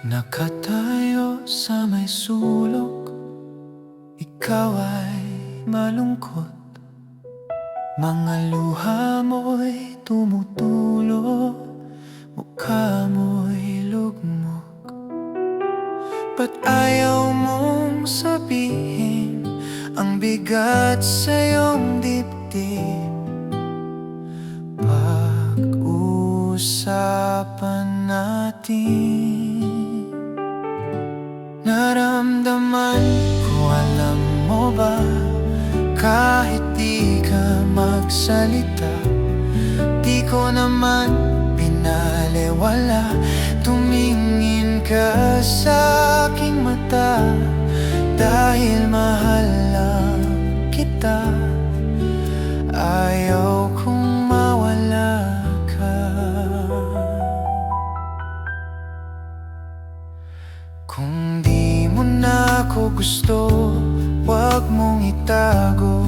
Nakatayo sa may sulok, ikaw ay malungkot. Mga luha mo'y tumutulo, mukha mo'y lugmok. Ba't ayaw mong sabihin ang bigat sa iyong dibdib? Pag-usapan natin. Naramdaman ko, alam mo ba, kahit di ka magsalita, di ko naman pinalewala. Tumingin ka sa aking mata, dahil mahal lang kita. Ayaw kong mawala ka. Kung di mo na ako gusto, wag mong itago.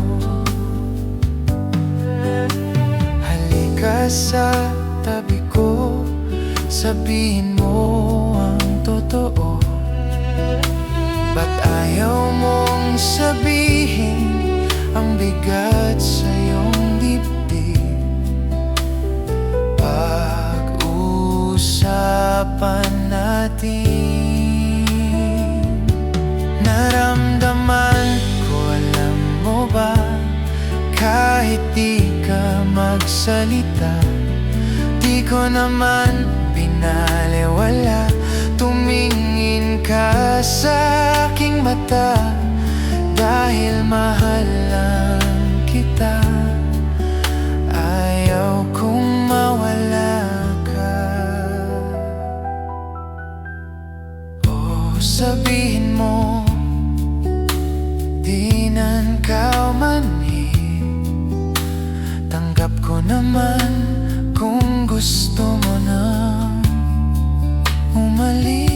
Halika sa tabi ko, sabihin mo ang totoo. Ba't ayaw mong sabihin ang bigat sa iyong dibdib? Pag-usapan natin. Naramdaman ko, alam mo ba, kahit di ka magsalita, di ko naman pinalewala. Tumingin ka sa aking mata, dahil mahal lang kita. Ayaw kong mawala ka. O sabihin mo, di nan ka manhin. Tanggap ko naman kung gusto mo na umalis.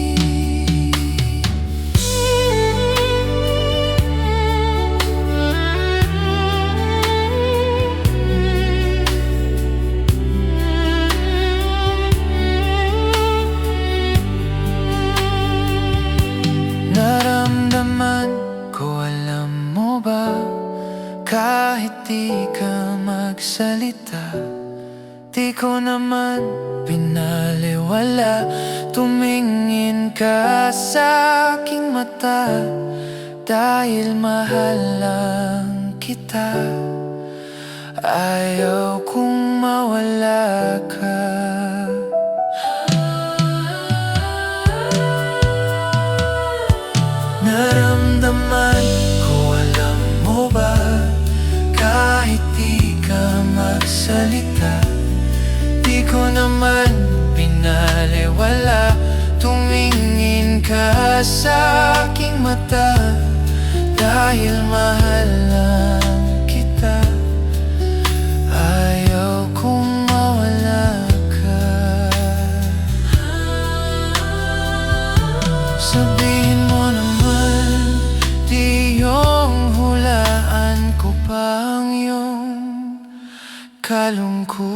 Naramdaman ko, alam mo ba, kahit di ka magsalita, di ko naman pinalewala. Tumingin ka sa aking mata, dahil mahal lang kita. Ayaw kong mawala ka. Naramdaman ko, alam mo ba, kahit di ka magsalita, di ko naman pinalewala. Tumingin ka sa aking mata, dahil mahal lang kita. Ayaw kong mawala ka. Sabihin mo naman, di yung hulaan ko pa ang iyong kalungkutan.